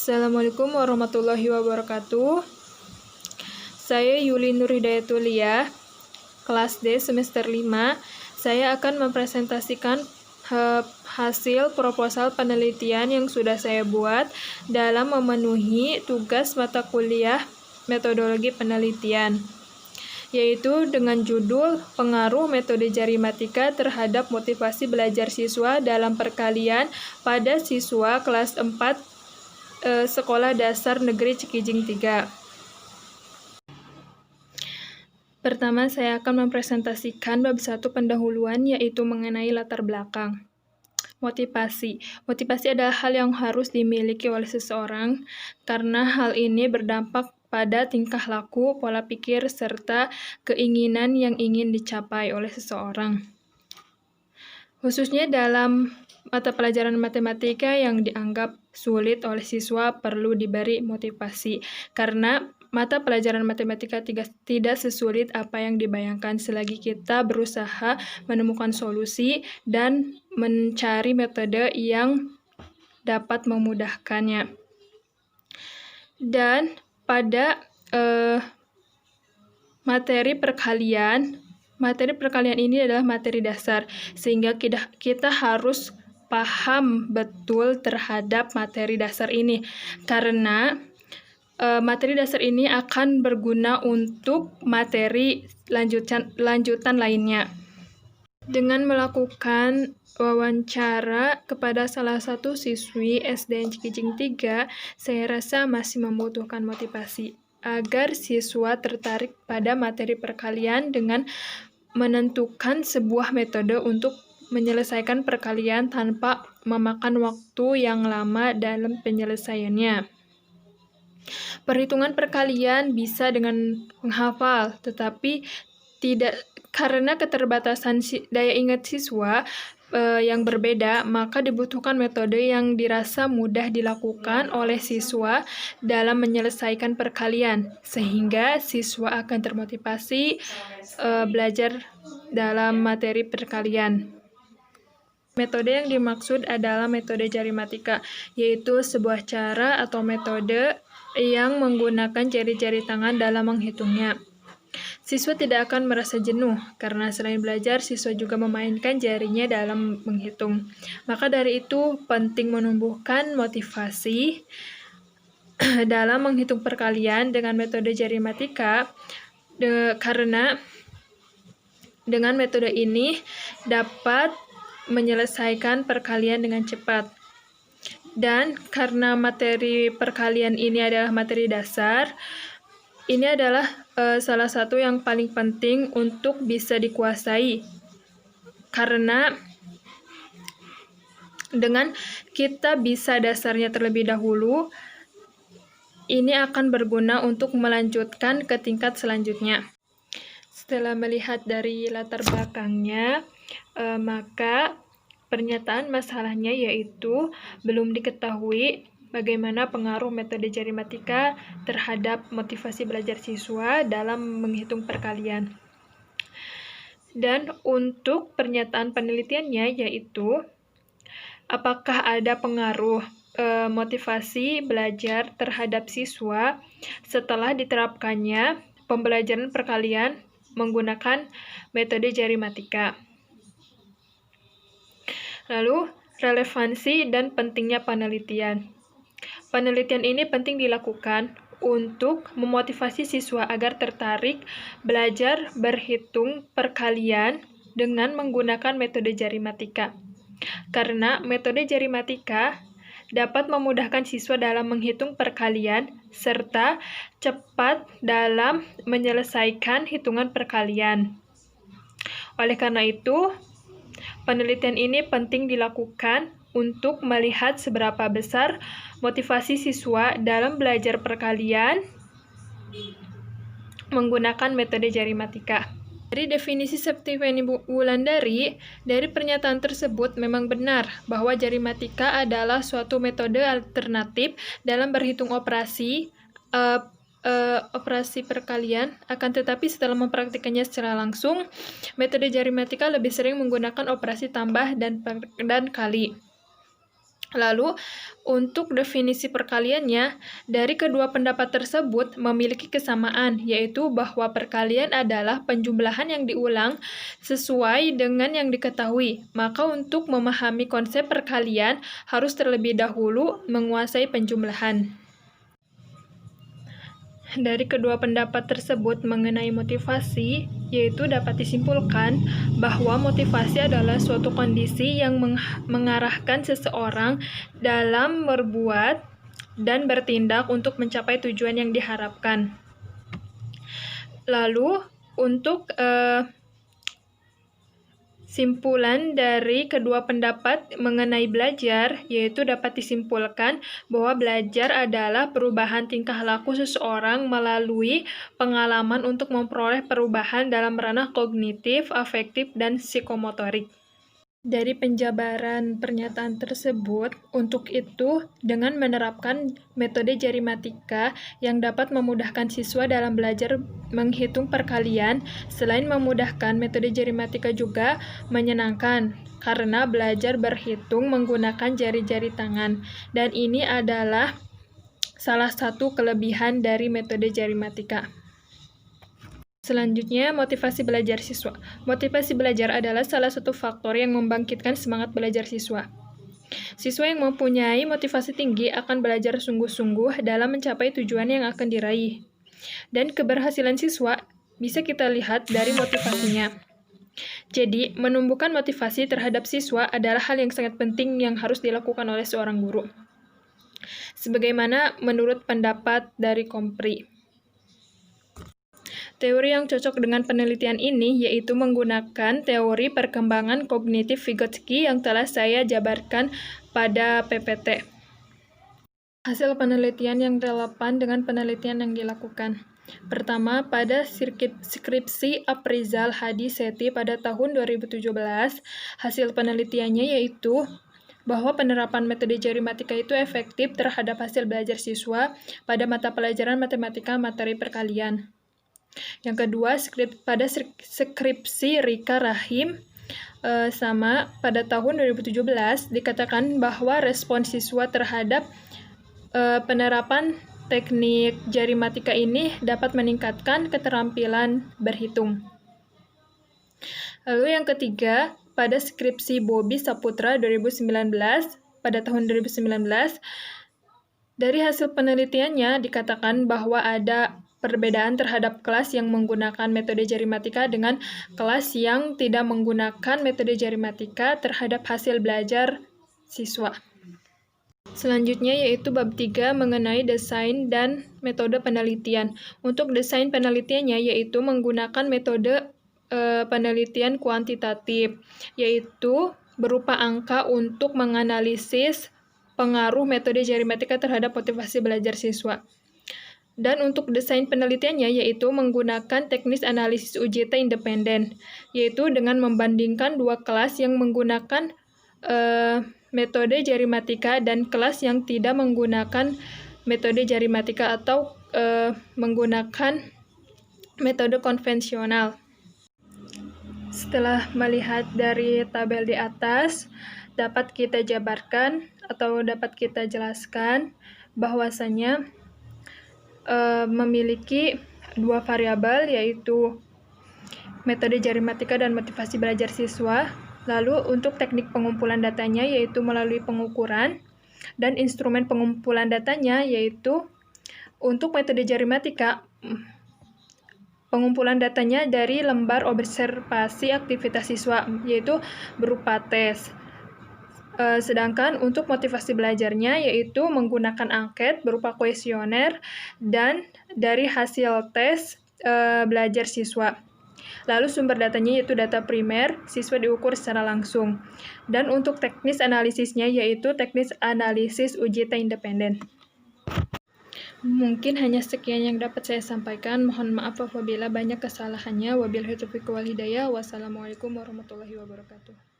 Assalamualaikum warahmatullahi wabarakatuh. Saya Yuli Nurhidayatulia, kelas D semester 5. Saya akan mempresentasikan hasil proposal penelitian yang sudah saya buat dalam memenuhi tugas mata kuliah metodologi penelitian, yaitu dengan judul Pengaruh Metode Jarimatika terhadap Motivasi Belajar Siswa dalam Perkalian pada Siswa kelas 4 Sekolah Dasar Negeri Cikijing 3. Pertama, saya akan mempresentasikan bab 1 pendahuluan, yaitu mengenai latar belakang. Motivasi. Motivasi adalah hal yang harus dimiliki oleh seseorang karena hal ini berdampak pada tingkah laku, pola pikir, serta keinginan yang ingin dicapai oleh seseorang. Khususnya dalam mata pelajaran matematika yang dianggap sulit oleh siswa perlu diberi motivasi, karena mata pelajaran matematika tidak sesulit apa yang dibayangkan selagi kita berusaha menemukan solusi dan mencari metode yang dapat memudahkannya. Dan pada materi perkalian ini adalah materi dasar, sehingga kita harus paham betul terhadap materi dasar ini, karena materi dasar ini akan berguna untuk materi lanjutan lainnya. Dengan melakukan wawancara kepada salah satu siswi SDN Cikijing 3, saya rasa masih membutuhkan motivasi agar siswa tertarik pada materi perkalian dengan menentukan sebuah metode untuk menyelesaikan perkalian tanpa memakan waktu yang lama dalam penyelesaiannya. Perhitungan perkalian bisa dengan menghafal, tetapi tidak, karena keterbatasan daya ingat siswa yang berbeda, maka dibutuhkan metode yang dirasa mudah dilakukan oleh siswa dalam menyelesaikan perkalian, sehingga siswa akan termotivasi belajar dalam materi perkalian. Metode yang dimaksud adalah metode jarimatika, yaitu sebuah cara atau metode yang menggunakan jari-jari tangan dalam menghitungnya. Siswa tidak akan merasa jenuh, karena selain belajar, siswa juga memainkan jarinya dalam menghitung. Maka dari itu, penting menumbuhkan motivasi dalam menghitung perkalian dengan metode jarimatika, karena dengan metode ini dapat menyelesaikan perkalian dengan cepat. Dan karena materi perkalian ini adalah materi dasar, ini adalah salah satu yang paling penting untuk bisa dikuasai, karena dengan kita bisa dasarnya terlebih dahulu, ini akan berguna untuk melanjutkan ke tingkat selanjutnya. Setelah melihat dari latar belakangnya, maka pernyataan masalahnya yaitu belum diketahui bagaimana pengaruh metode jarimatika terhadap motivasi belajar siswa dalam menghitung perkalian. Dan untuk pernyataan penelitiannya yaitu apakah ada pengaruh motivasi belajar terhadap siswa setelah diterapkannya pembelajaran perkalian menggunakan metode jarimatika. Lalu, relevansi dan pentingnya penelitian. Penelitian ini penting dilakukan untuk memotivasi siswa agar tertarik belajar berhitung perkalian dengan menggunakan metode jarimatika. Karena metode jarimatika dapat memudahkan siswa dalam menghitung perkalian serta cepat dalam menyelesaikan hitungan perkalian. Oleh karena itu, penelitian ini penting dilakukan untuk melihat seberapa besar motivasi siswa dalam belajar perkalian menggunakan metode jarimatika. Dari definisi Septiweni Wulandari, dari pernyataan tersebut memang benar bahwa jarimatika adalah suatu metode alternatif dalam berhitung operasi perkalian, akan tetapi setelah mempraktikkannya secara langsung, metode jarimatika lebih sering menggunakan operasi tambah dan kali. Lalu, untuk definisi perkaliannya, dari kedua pendapat tersebut memiliki kesamaan, yaitu bahwa perkalian adalah penjumlahan yang diulang sesuai dengan yang diketahui. Maka untuk memahami konsep perkalian, harus terlebih dahulu menguasai penjumlahan. Dari kedua pendapat tersebut mengenai motivasi, yaitu dapat disimpulkan bahwa motivasi adalah suatu kondisi yang mengarahkan seseorang dalam berbuat dan bertindak untuk mencapai tujuan yang diharapkan. Lalu, untuk simpulan dari kedua pendapat mengenai belajar, yaitu dapat disimpulkan bahwa belajar adalah perubahan tingkah laku seseorang melalui pengalaman untuk memperoleh perubahan dalam ranah kognitif, afektif, dan psikomotorik. Dari penjabaran pernyataan tersebut, untuk itu dengan menerapkan metode jari matika yang dapat memudahkan siswa dalam belajar menghitung perkalian, selain memudahkan, metode jari matika juga menyenangkan karena belajar berhitung menggunakan jari-jari tangan, dan ini adalah salah satu kelebihan dari metode jari matika. Selanjutnya, motivasi belajar siswa. Motivasi belajar adalah salah satu faktor yang membangkitkan semangat belajar siswa. Siswa yang mempunyai motivasi tinggi akan belajar sungguh-sungguh dalam mencapai tujuan yang akan diraih. Dan keberhasilan siswa bisa kita lihat dari motivasinya. Jadi, menumbuhkan motivasi terhadap siswa adalah hal yang sangat penting yang harus dilakukan oleh seorang guru. Sebagaimana menurut pendapat dari Kompri. Teori yang cocok dengan penelitian ini yaitu menggunakan teori perkembangan kognitif Vygotsky yang telah saya jabarkan pada PPT. Hasil penelitian yang relevan dengan penelitian yang dilakukan. Pertama, pada skripsi Aprizal Hadi Sethi pada tahun 2017, hasil penelitiannya yaitu bahwa penerapan metode jari matika itu efektif terhadap hasil belajar siswa pada mata pelajaran matematika materi perkalian. Yang kedua, pada skripsi Rika Rahim sama pada tahun 2017 dikatakan bahwa respon siswa terhadap penerapan teknik jari matika ini dapat meningkatkan keterampilan berhitung. Lalu yang ketiga, pada skripsi Bobi Saputra 2019 pada tahun 2019 dari hasil penelitiannya dikatakan bahwa ada perbedaan terhadap kelas yang menggunakan metode jari matika dengan kelas yang tidak menggunakan metode jari matika terhadap hasil belajar siswa. Selanjutnya yaitu bab 3 mengenai desain dan metode penelitian. Untuk desain penelitiannya yaitu menggunakan metode penelitian kuantitatif, yaitu berupa angka untuk menganalisis pengaruh metode jari matika terhadap motivasi belajar siswa. Dan untuk desain penelitiannya yaitu menggunakan teknis analisis UJT independen, yaitu dengan membandingkan dua kelas yang menggunakan metode jari matika dan kelas yang tidak menggunakan metode jari matika atau menggunakan metode konvensional. Setelah melihat dari tabel di atas, dapat kita jabarkan atau dapat kita jelaskan bahwasanya memiliki dua variabel yaitu metode jari matika dan motivasi belajar siswa. Lalu untuk teknik pengumpulan datanya yaitu melalui pengukuran, dan instrumen pengumpulan datanya yaitu untuk metode jari matika pengumpulan datanya dari lembar observasi aktivitas siswa yaitu berupa tes. Sedangkan untuk motivasi belajarnya yaitu menggunakan angket berupa kuesioner dan dari hasil tes belajar siswa. Lalu sumber datanya yaitu data primer, siswa diukur secara langsung. Dan untuk teknis analisisnya yaitu teknis analisis UJT independen. Mungkin hanya sekian yang dapat saya sampaikan. Mohon maaf apabila banyak kesalahannya. Wabillahi taufiq wal hidayah. Wassalamualaikum warahmatullahi wabarakatuh.